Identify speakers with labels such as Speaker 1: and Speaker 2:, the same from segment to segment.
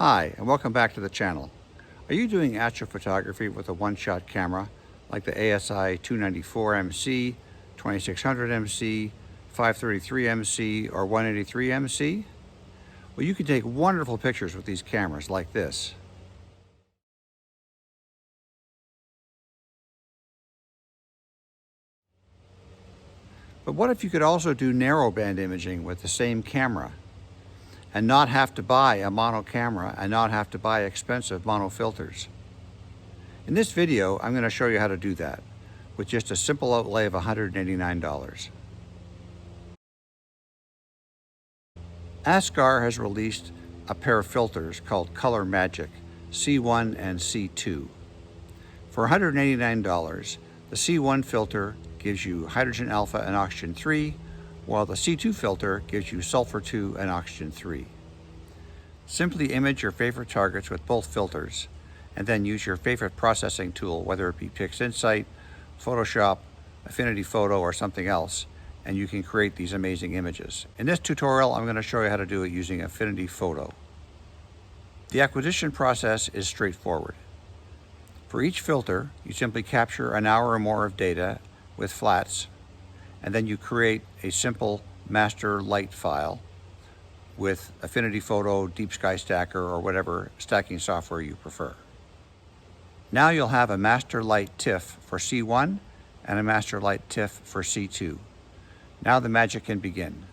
Speaker 1: Hi, and welcome back to the channel. Are you doing astrophotography with a one-shot camera like the ASI 294MC, 2600MC, 533MC, or 183MC? Well, you can take wonderful pictures with these cameras like this. But what if you could also do narrowband imaging with the same camera and not have to buy a mono camera and not have to buy expensive mono filters? In this video, I'm going to show you how to do that with just a simple outlay of $189. Ascar has released a pair of filters called Color Magic C1 and C2. For $189, the C1 filter gives you hydrogen alpha and oxygen 3, while the C2 filter gives you sulfur 2 and oxygen 3. Simply image your favorite targets with both filters, and then use your favorite processing tool, whether it be PixInsight, Photoshop, Affinity Photo, or something else, and you can create these amazing images. In this tutorial, I'm going to show you how to do it using Affinity Photo. The acquisition process is straightforward. For each filter, you simply capture an hour or more of data with flats, and then you create a simple master light file with Affinity Photo, Deep Sky Stacker, or whatever stacking software you prefer. Now you'll have a master light TIFF for C1 and a master light TIFF for C2. Now the magic can begin.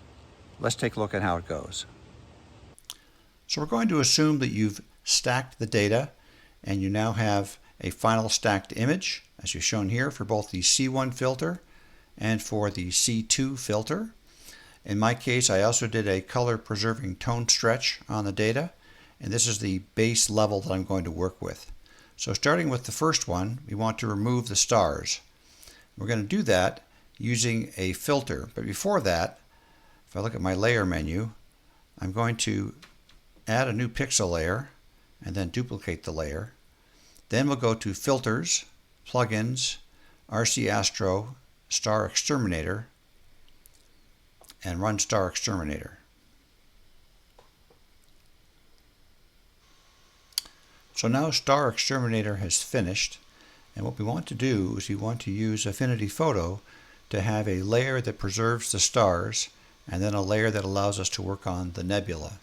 Speaker 1: Let's take a look at how it goes. So we're going to assume that you've stacked the data and you now have a final stacked image, as you've shown here, for both the C1 filter and for the C2 filter. In my case, I also did a color preserving tone stretch on the data, and this is the base level that I'm going to work with. So starting with the first one, we want to remove the stars. We're going to do that using a filter, but before that, if I look at my layer menu, I'm going to add a new pixel layer and then duplicate the layer. Then we'll go to Filters, Plugins, RC Astro, Star Exterminator, and run Star Exterminator. So now Star Exterminator has finished, and what we want to do is we want to use Affinity Photo to have a layer that preserves the stars and then a layer that allows us to work on the nebula.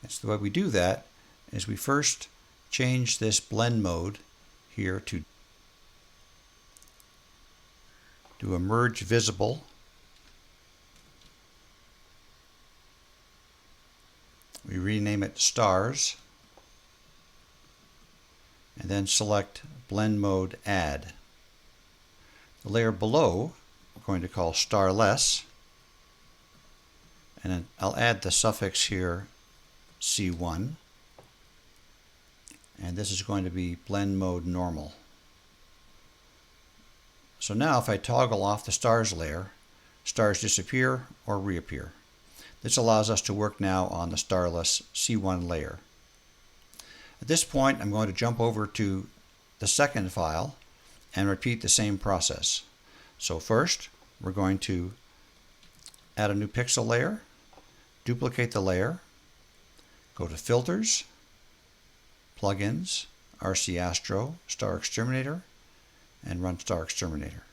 Speaker 1: And so the way we do that is we first change this blend mode here to emerge visible. We rename it Stars, and then select Blend Mode Add. The layer below we're going to call Starless, and then I'll add the suffix here C1, and this is going to be Blend Mode Normal. So now if I toggle off the stars layer, stars disappear or reappear. This allows us to work now on the starless C1 layer. At this point, I'm going to jump over to the second file and repeat the same process. So first, we're going to add a new pixel layer, duplicate the layer, go to Filters, Plugins, RC Astro, Star Exterminator, and run Star Exterminator.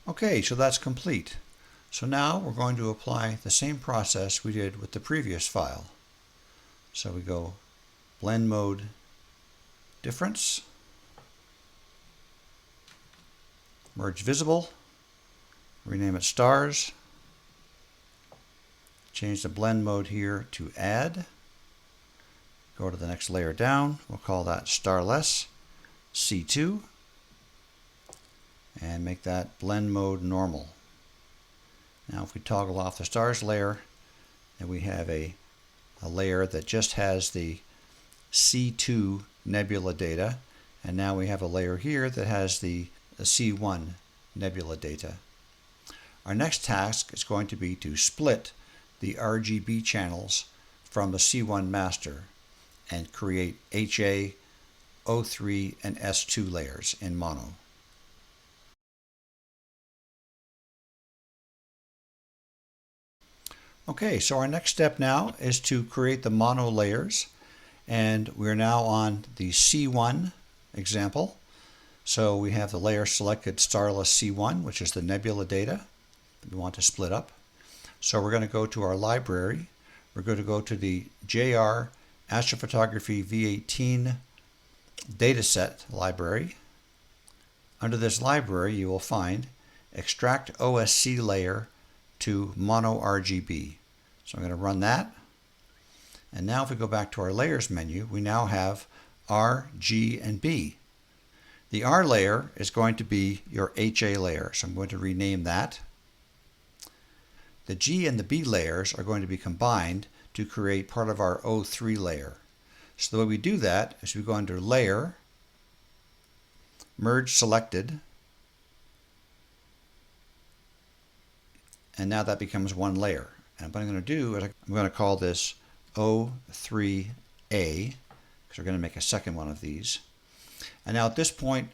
Speaker 1: Okay, so that's complete. So now we're going to apply the same process we did with the previous file. So we go Blend Mode Difference, Merge Visible, rename it Stars, change the blend mode here to Add, go to the next layer down, we'll call that Starless C2, and make that Blend Mode Normal. Now if we toggle off the stars layer, then we have a layer that just has the C2 nebula data, and now we have a layer here that has the C1 nebula data. Our next task is going to be to split the RGB channels from the C1 master and create HA O3 and S2 layers in mono. Okay, so our next step now is to create the mono layers, and we're now on the C1 example. So we have the layer selected starless C1, which is the nebula data that we want to split up. So we're going to go to our library. We're going to go to the JR Astrophotography V18 dataset library. Under this library, you will find extract OSC layer to mono RGB. So I'm going to run that. And now if we go back to our layers menu, we now have R, G, and B. The R layer is going to be your HA layer, so I'm going to rename that. The G and the B layers are going to be combined to create part of our O3 layer. So the way we do that is we go under Layer, Merge Selected, and now that becomes one layer. And what I'm going to do is I'm going to call this O3A, because we're going to make a second one of these. And now at this point,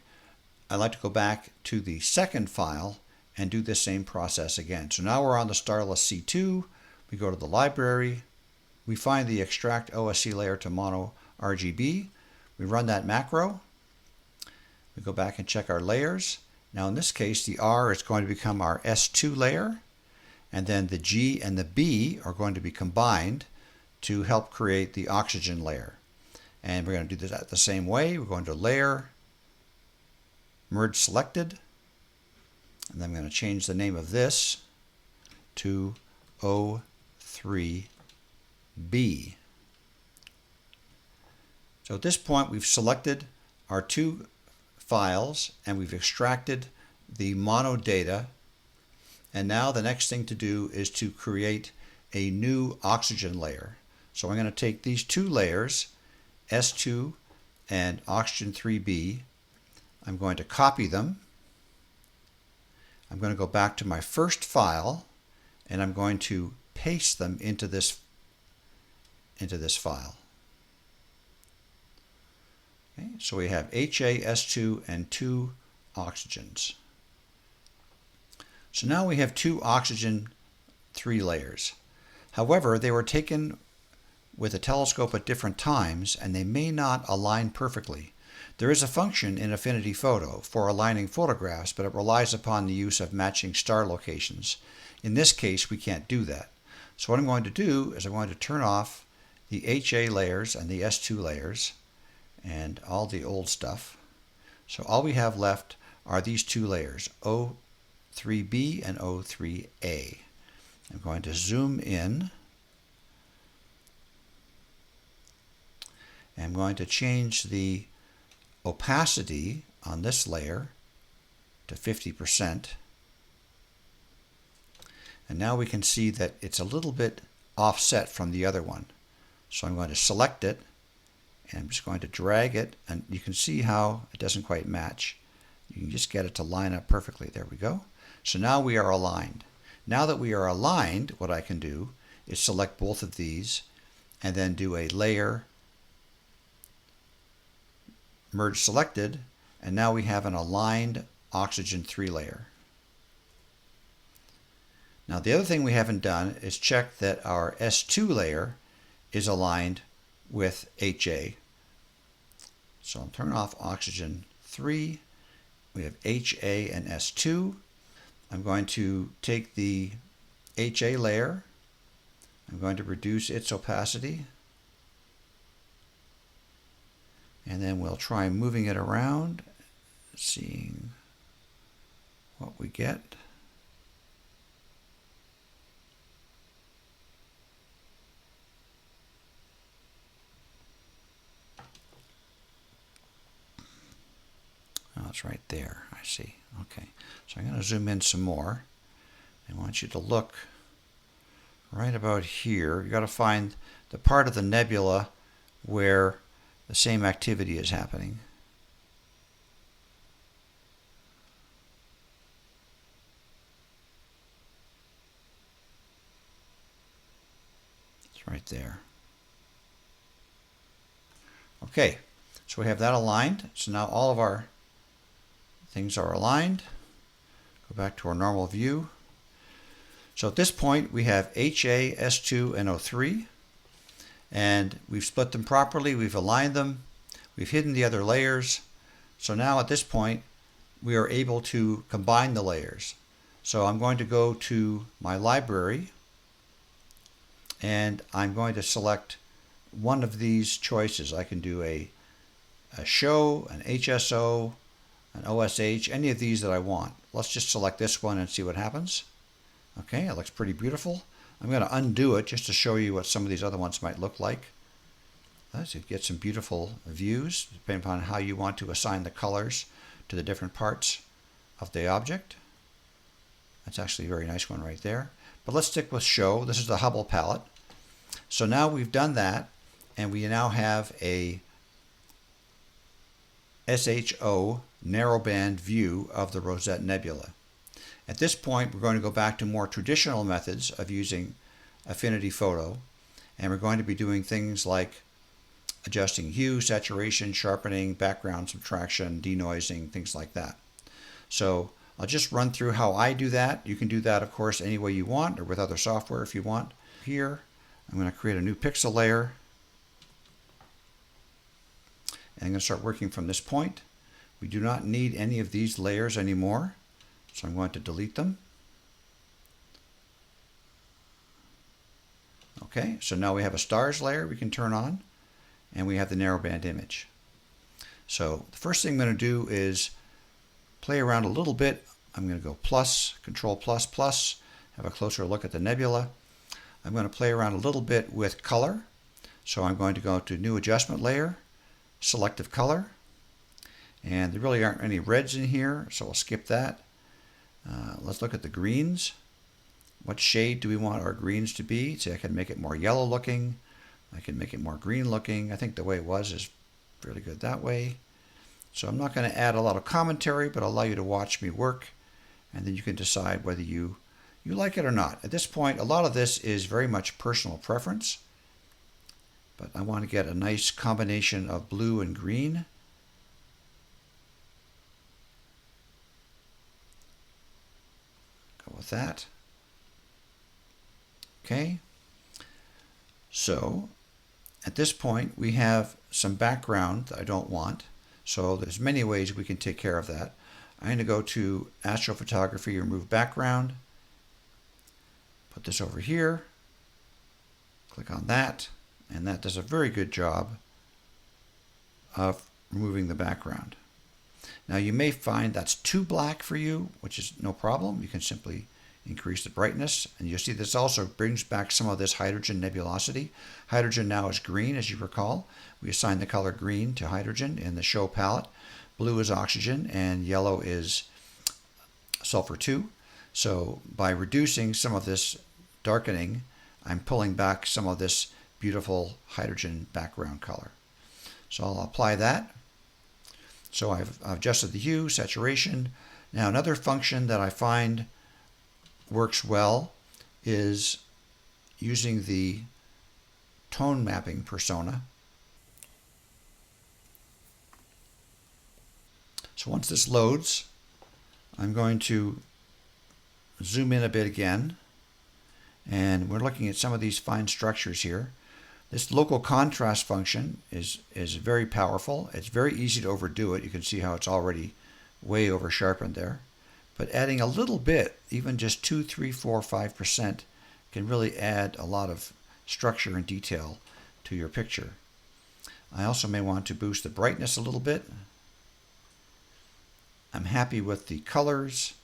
Speaker 1: I'd like to go back to the second file and do the same process again. So now we're on the starless C2. We go to the library. We find the extract OSC layer to mono RGB. We run that macro. We go back and check our layers. Now in this case, the R is going to become our S2 layer, and then the G and the B are going to be combined to help create the oxygen layer. And we're going to do that the same way. We're going to Layer, Merge Selected, and then I'm going to change the name of this to O3B. So at this point, we've selected our two files and we've extracted the mono data. And now the next thing to do is to create a new oxygen layer. So I'm going to take these two layers, S2 and oxygen 3B. I'm going to copy them. I'm going to go back to my first file and I'm going to paste them into this file. Okay, so we have HA, S2, and two oxygens. So now we have two oxygen 3 layers. However, they were taken with a telescope at different times and they may not align perfectly. There is a function in Affinity Photo for aligning photographs, but it relies upon the use of matching star locations. In this case, we can't do that. So what I'm going to do is I'm going to turn off the HA layers and the S2 layers and all the old stuff. So all we have left are these two layers, O3B and O3A. I'm going to zoom in. I'm going to change the opacity on this layer to 50%. And now we can see that it's a little bit offset from the other one. So I'm going to select it and I'm just going to drag it, and you can see how it doesn't quite match. You can just get it to line up perfectly. There we go. So now we are aligned. Now that we are aligned, what I can do is select both of these and then do a layer, merge selected, and now we have an aligned oxygen 3 layer. Now the other thing we haven't done is check that our S2 layer is aligned with HA. So I'll turn off oxygen 3. We have HA and S2. I'm going to take the HA layer. I'm going to reduce its opacity. And then we'll try moving it around, seeing what we get. Oh, it's right there. I see. Okay. So I'm going to zoom in some more. I want you to look right about here. You've got to find the part of the nebula where the same activity is happening. It's right there. Okay. So we have that aligned. So now all of our things are aligned. Go back to our normal view. So at this point we have HA, S2, and O3. And we've split them properly. We've aligned them. We've hidden the other layers. So now at this point we are able to combine the layers. So I'm going to go to my library and I'm going to select one of these choices. I can do a show, an HSO, an OSH, any of these that I want. Let's just select this one and see what happens. Okay, it looks pretty beautiful. I'm going to undo it just to show you what some of these other ones might look like. So you get some beautiful views depending upon how you want to assign the colors to the different parts of the object. That's actually a very nice one right there. But let's stick with show. This is the Hubble palette. So now we've done that, and we now have a SHO narrowband view of the Rosette Nebula. At this point, we're going to go back to more traditional methods of using Affinity Photo, and we're going to be doing things like adjusting hue, saturation, sharpening, background subtraction, denoising, things like that. So I'll just run through how I do that. You can do that, of course, any way you want or with other software if you want. Here, I'm going to create a new pixel layer. And I'm going to start working from this point. We do not need any of these layers anymore, so I'm going to delete them. Okay, so now we have a stars layer we can turn on, and we have the narrowband image. So the first thing I'm going to do is play around a little bit. I'm going to go plus, Control plus plus, have a closer look at the nebula. I'm going to play around a little bit with color. So I'm going to go to New Adjustment Layer, Selective Color. And there really aren't any reds in here, so we'll skip that. Let's look at the greens. What shade do we want our greens to be? So I can make it more yellow looking. I can make it more green looking. I think the way it was is really good that way. So I'm not going to add a lot of commentary, but I'll allow you to watch me work, and then you can decide whether you like it or not. At this point, a lot of this is very much personal preference, but I want to get a nice combination of blue and green. Go with that. Okay. So at this point, we have some background that I don't want. So there's many ways we can take care of that. I'm going to go to Astrophotography, Remove Background. Put this over here. Click on that. And that does a very good job of removing the background. Now you may find that's too black for you, which is no problem. You can simply increase the brightness, and you'll see this also brings back some of this hydrogen nebulosity. Hydrogen now is green, as you recall. We assigned the color green to hydrogen in the show palette. Blue is oxygen, and yellow is sulfur 2. So by reducing some of this darkening, I'm pulling back some of this beautiful hydrogen background color. So I'll apply that. So I've adjusted the hue, saturation. Now another function that I find works well is using the tone mapping persona. So once this loads, I'm going to zoom in a bit again, and we're looking at some of these fine structures here. This local contrast function is very powerful. It's very easy to overdo it. You can see how it's already way over sharpened there. But adding a little bit, even just 2, 3, 4, 5%, can really add a lot of structure and detail to your picture. I also may want to boost the brightness a little bit. I'm happy with the colors.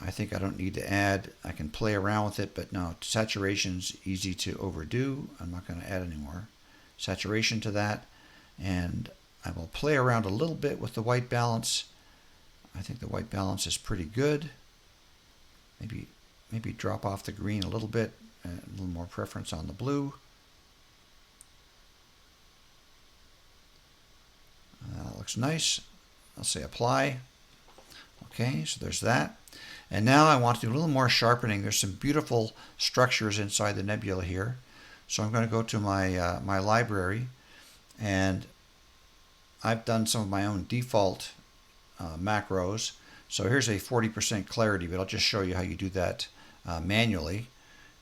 Speaker 1: I think I don't need to add. I can play around with it, but no, saturation's easy to overdo. I'm not going to add any more saturation to that. And I will play around a little bit with the white balance. I think the white balance is pretty good. Maybe drop off the green a little bit, a little more preference on the blue. That looks nice. I'll say apply. Okay, so there's that. And now I want to do a little more sharpening. There's some beautiful structures inside the nebula here. So I'm going to go to my library, and I've done some of my own default macros. So here's a 40% clarity, but I'll just show you how you do that manually.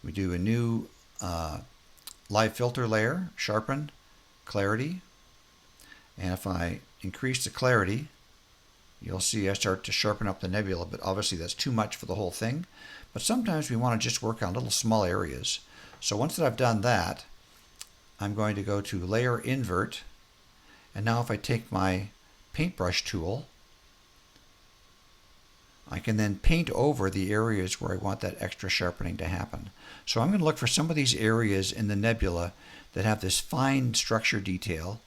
Speaker 1: We do a new live filter layer, sharpen, clarity, and if I increase the clarity, you'll see I start to sharpen up the nebula, but obviously that's too much for the whole thing. But sometimes we want to just work on little small areas. So once that I've done that, I'm going to go to Layer Invert, and now if I take my paintbrush tool, I can then paint over the areas where I want that extra sharpening to happen. So I'm going to look for some of these areas in the nebula that have this fine structure detail,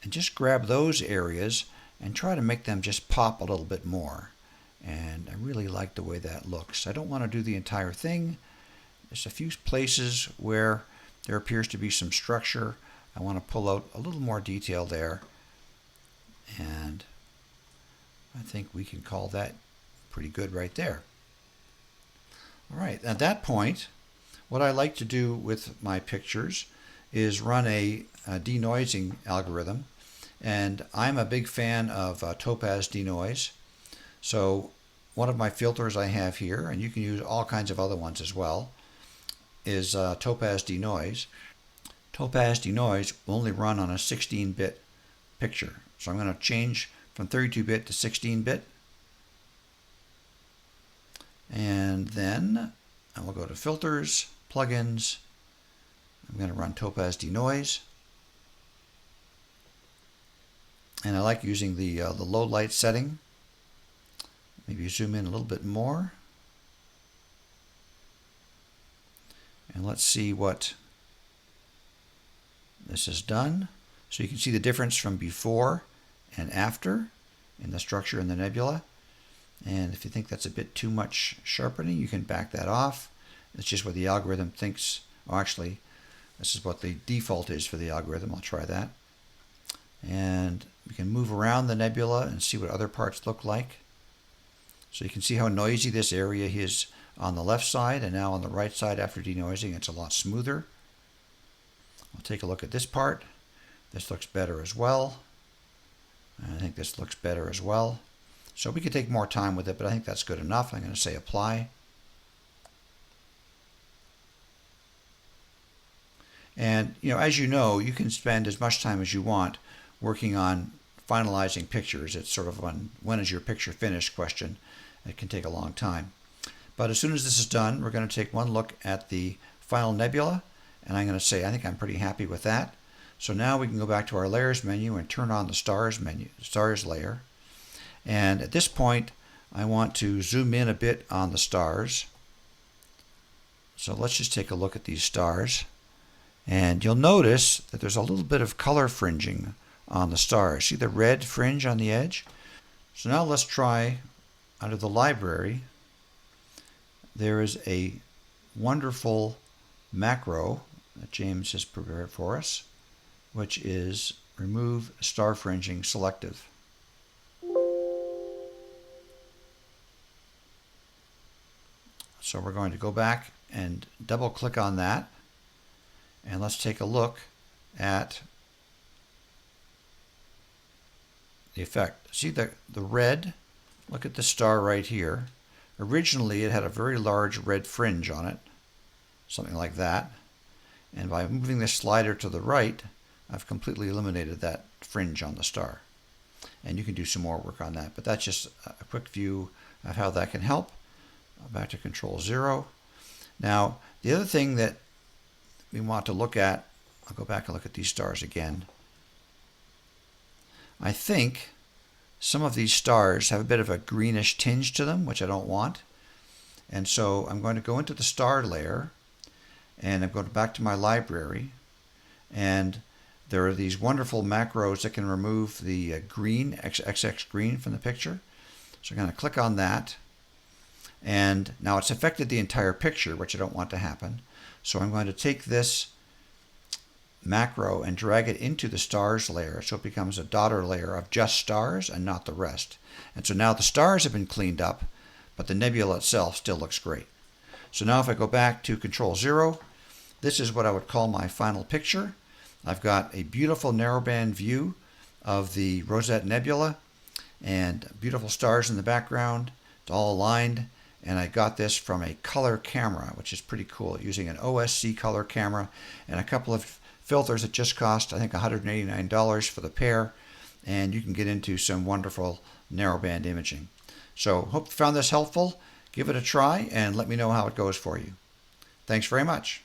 Speaker 1: and just grab those areas and try to make them just pop a little bit more. And I really like the way that looks. I don't want to do the entire thing. There's a few places where there appears to be some structure. I want to pull out a little more detail there. And I think we can call that pretty good right there. All right, at that point, what I like to do with my pictures is run a denoising algorithm. And I'm a big fan of topaz denoise. So one of my filters I have here, and you can use all kinds of other ones as well, is topaz denoise. Topaz denoise will only run on a 16-bit picture. So I'm going to change from 32-bit to 16-bit. And then I will go to Filters, Plugins. I'm going to run Topaz Denoise. And I like using the low light setting. Maybe zoom in a little bit more. And let's see what this has done. So you can see the difference from before and after in the structure in the nebula. And if you think that's a bit too much sharpening, you can back that off. It's just what the algorithm thinks. Oh, actually, this is what the default is for the algorithm. I'll try that. And we can move around the nebula and see what other parts look like. So you can see how noisy this area is on the left side, and now on the right side after denoising it's a lot smoother. I'll take a look at this part. This looks better as well. And I think this looks better as well. So we could take more time with it, but I think that's good enough. I'm going to say apply. And as you know, you can spend as much time as you want working on finalizing pictures. It's sort of when is your picture finished question. It can take a long time. But as soon as this is done, we're going to take one look at the final nebula, and I'm going to say I think I'm pretty happy with that. So now we can go back to our layers menu and turn on the stars layer. And at this point, I want to zoom in a bit on the stars. So let's just take a look at these stars. And you'll notice that there's a little bit of color fringing on the stars. See the red fringe on the edge? So now let's try, under the library, there is a wonderful macro that James has prepared for us, which is remove star fringing selective. So we're going to go back and double click on that, and let's take a look at the effect. See the red? Look at the star right here. Originally it had a very large red fringe on it, something like that. And by moving this slider to the right, I've completely eliminated that fringe on the star. And you can do some more work on that, but that's just a quick view of how that can help. Back to Control 0. Now, the other thing that we want to look at, I'll go back and look at these stars again. I think some of these stars have a bit of a greenish tinge to them, which I don't want. And so I'm going to go into the star layer, and I'm going back to my library, and there are these wonderful macros that can remove the green, XX green from the picture. So I'm going to click on that. And now it's affected the entire picture, which I don't want to happen. So I'm going to take this macro and drag it into the stars layer so it becomes a daughter layer of just stars and not the rest. And so now the stars have been cleaned up, but the nebula itself still looks great. So now if I go back to Control 0, this is what I would call my final picture. I've got a beautiful narrowband view of the Rosette Nebula and beautiful stars in the background. It's all aligned, and I got this from a color camera, which is pretty cool, using an OSC color camera and a couple of filters that just cost, I think, $189 for the pair, and you can get into some wonderful narrowband imaging. So hope you found this helpful. Give it a try and let me know how it goes for you. Thanks very much.